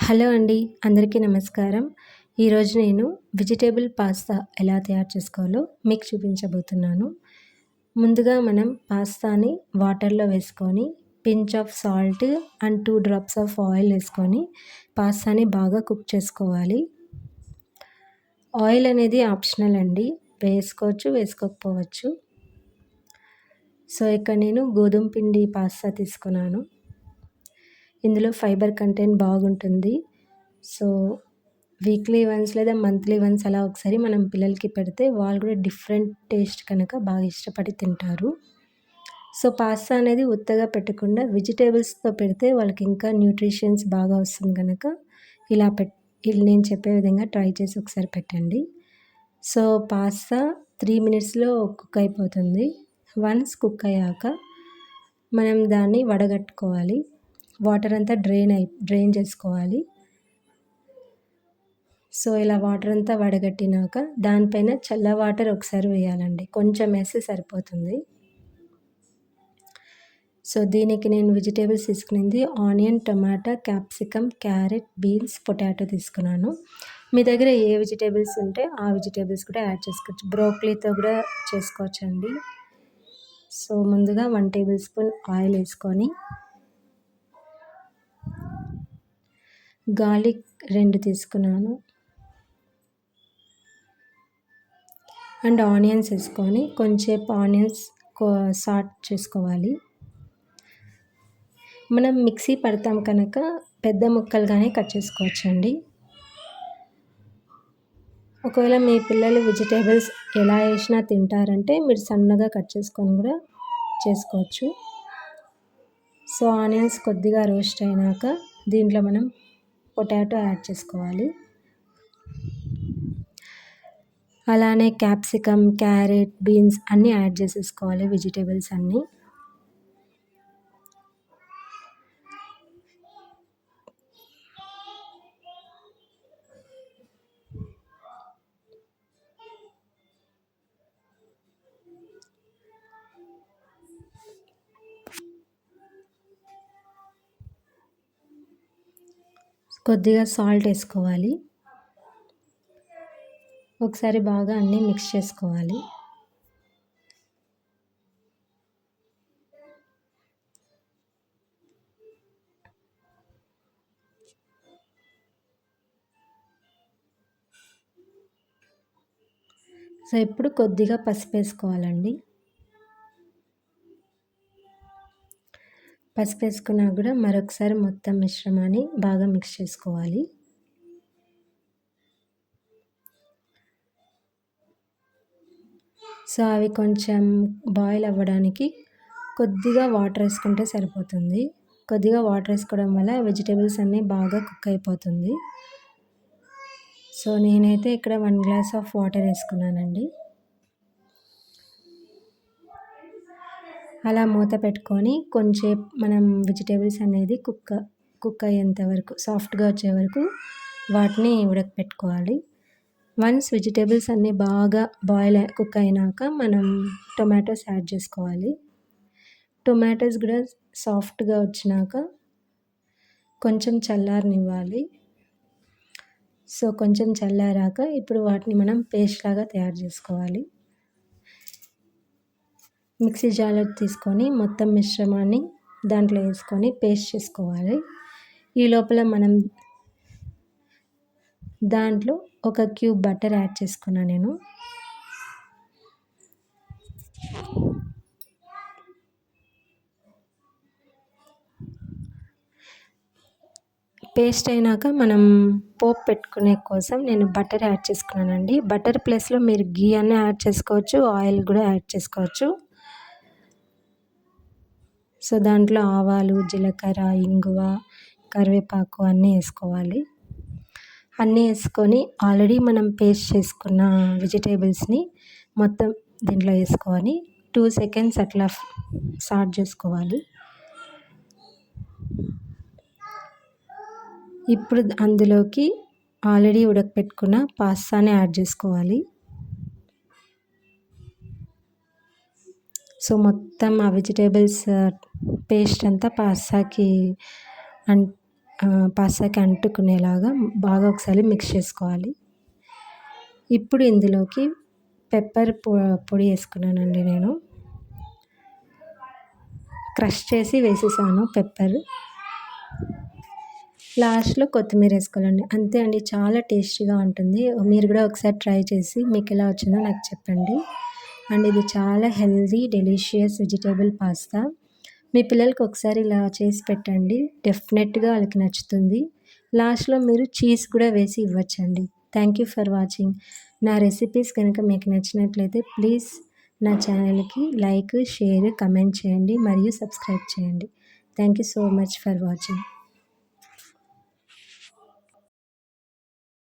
Hello అండి. అందరికీ నమస్కారం. ఈరోజు నేను వెజిటబుల్ పాస్తా ఎలా తయారు చేసుకోవాలో మీకు చూపించబోతున్నాను. ముందుగా మనం పాస్తాని వాటర్‌లో వేసుకొని, pinch of salt and 2 drops of oil వేసుకొని పాస్తాని బాగా కుక్ చేసుకోవాలి. ఆయిల్ అనేది ఆప్షనల్ అండి. వేసుకోవచ్చు, వేసుకోకపోవచ్చు. సో, ఇక్కడ నేను గోధుమ పిండి పాస్తా తీసుకున్నాను. ఇందులో ఫైబర్ కంటెంట్ బాగుంటుంది. సో, వీక్లీ వన్స్ లేదా మంత్లీ వన్స్ అలా ఒకసారి మనం పిల్లలకి పెడితే వాళ్ళు కూడా డిఫరెంట్ టేస్ట్ కనుక బాగా ఇష్టపడి తింటారు. సో, పాస్తా అనేది ఉత్తగా పెట్టకుండా వెజిటబుల్స్‌తో పెడితే వాళ్ళకి ఇంకా న్యూట్రిషన్స్ బాగా వస్తుంది గనక ఇలా నేను చెప్పే విధంగా ట్రై చేసి ఒకసారి పెట్టండి. సో, పాస్తా 3 మినిట్స్‌లో కుక్ అయిపోతుంది. వన్స్ కుక్ అయ్యాక మనం దాన్ని వడగట్టుకోవాలి. వాటర్ అంతా డ్రైన్ చేసుకోవాలి. సో, ఇలా వాటర్ అంతా వడగట్టినాక దానిపైన చల్ల వాటర్ ఒకసారి వేయాలండి. కొంచెం వేస్తే సరిపోతుంది. సో, దీనికి నేను వెజిటబుల్స్ తీసుకునింది onion, tomato, capsicum, carrot, beans, potato తీసుకున్నాను. మీ దగ్గర ఏ వెజిటబుల్స్ ఉంటే ఆ వెజిటబుల్స్ కూడా యాడ్ చేసుకోవచ్చు. బ్రోకలీతో కూడా చేసుకోవచ్చండి. సో, ముందుగా 1 టేబుల్ స్పూన్ ఆయిల్ వేసుకొని గార్లిక్ 2 తీసుకున్నాను. అండ్ ఆనియన్స్ వేసుకొని కొంచెంసేపు ఆనియన్స్ సాట్ చేసుకోవాలి. మనం మిక్సీ పడతాం కనుక పెద్ద ముక్కలుగానే కట్ చేసుకోవచ్చండి. ఒకవేళ మీ పిల్లలు వెజిటబుల్స్ ఎలా వేసినా తింటారంటే మీరు సన్నగా కట్ చేసుకొని కూడా చేసుకోవచ్చు. సో, ఆనియన్స్ కొద్దిగా రోస్ట్ అయినాక దీంట్లో మనం పొటాటో యాడ్ చేసుకోవాలి. అలానే క్యాప్సికమ్, క్యారెట్, బీన్స్ అన్నీ యాడ్ చేసేసుకోవాలి వెజిటబుల్స్ అన్నీ. కొద్దిగా సాల్ట్ వేసుకోవాలి. ఒకసారి బాగా అన్నీ మిక్స్ చేసుకోవాలి. సో, ఇప్పుడు కొద్దిగా పసుపు వేసుకోవాలండి. పసుపు వేసుకున్నాక కూడా మరొకసారి మొత్తం మిశ్రమాన్ని బాగా మిక్స్ చేసుకోవాలి. సో, అవి కొంచెం బాయిల్ అవ్వడానికి కొద్దిగా వాటర్ వేసుకుంటే సరిపోతుంది. కొద్దిగా వాటర్ వేసుకోవడం వల్ల వెజిటబుల్స్ అన్నీ బాగా కుక్ అయిపోతుంది. సో, నేనైతే ఇక్కడ 1 గ్లాస్ ఆఫ్ వాటర్ వేసుకున్నానండి. అలా మూత పెట్టుకొని కొంచెంసేపు మనం వెజిటబుల్స్ అనేది కుక్ అయ్యేంత వరకు సాఫ్ట్‌గా వచ్చే వరకు వాటిని ఉడకపెట్టుకోవాలి. వన్స్ వెజిటబుల్స్ అన్నీ బాగా కుక్ అయినాక మనం టొమాటోస్ యాడ్ చేసుకోవాలి. టొమాటోస్ కూడా సాఫ్ట్‌గా వచ్చినాక కొంచెం చల్లారనివ్వాలి. సో, కొంచెం చల్లారాక ఇప్పుడు వాటిని మనం పేస్ట్ లాగా తయారు చేసుకోవాలి. మిక్సీ జార్ తీసుకొని మొత్తం మిశ్రమాన్ని దాంట్లో వేసుకొని పేస్ట్ చేసుకోవాలి. ఈ లోపల మనం దాంట్లో ఒక క్యూబ్ బటర్ యాడ్ చేసుకున్నా నేను. పేస్ట్ అయినాక మనం పోపు పెట్టుకునే కోసం నేను బటర్ యాడ్ చేసుకున్నానండి. బటర్ ప్లేస్‌లో మీరు ఘీ అన్నా యాడ్ చేసుకోవచ్చు, ఆయిల్ కూడా యాడ్ చేసుకోవచ్చు. సో, దాంట్లో ఆవాలు, జీలకర్ర, ఇంగువ, కరివేపాకు అన్నీ వేసుకోవాలి. అన్నీ వేసుకొని ఆల్రెడీ మనం పేస్ట్ చేసుకున్న వెజిటబుల్స్‌ని మొత్తం దీంట్లో వేసుకొని 2 సెకండ్స్ అట్లా సాట్ చేసుకోవాలి. ఇప్పుడు అందులోకి ఆల్రెడీ ఉడకపెట్టుకున్న పాస్తాని యాడ్ చేసుకోవాలి. సో, మొత్తం ఆ వెజిటబుల్స్ పేస్ట్ అంతా పాస్తాకి పాస్తాకి అంటుకునేలాగా బాగా ఒకసారి మిక్స్ చేసుకోవాలి. ఇప్పుడు ఇందులోకి పెప్పర్ పొడి వేసుకున్నానండి నేను. క్రష్ చేసి వేసేసాను పెప్పర్. లాస్ట్‌లో కొత్తిమీర వేసుకోవాలండి. అంతే అండి, చాలా టేస్టీగా ఉంటుంది. మీరు కూడా ఒకసారి ట్రై చేసి మీకు ఎలా వచ్చిందో నాకు చెప్పండి. అండ్ ఇది చాలా హెల్తీ, డెలీషియస్ వెజిటేబుల్ పాస్తా. మీ పిల్లలకి ఒకసారి ఇలా చేసి పెట్టండి. డెఫినెట్‌గా వాళ్ళకి నచ్చుతుంది. లాస్ట్‌లో మీరు చీజ్ కూడా వేసి ఇవ్వచ్చండి. Thank you for watching. నా రెసిపీస్ కనుక మీకు నచ్చినట్లయితే ప్లీజ్ నా ఛానల్‌కి లైక్, షేర్, కమెంట్ చేయండి మరియు సబ్స్క్రైబ్ చేయండి. Thank you so much for watching.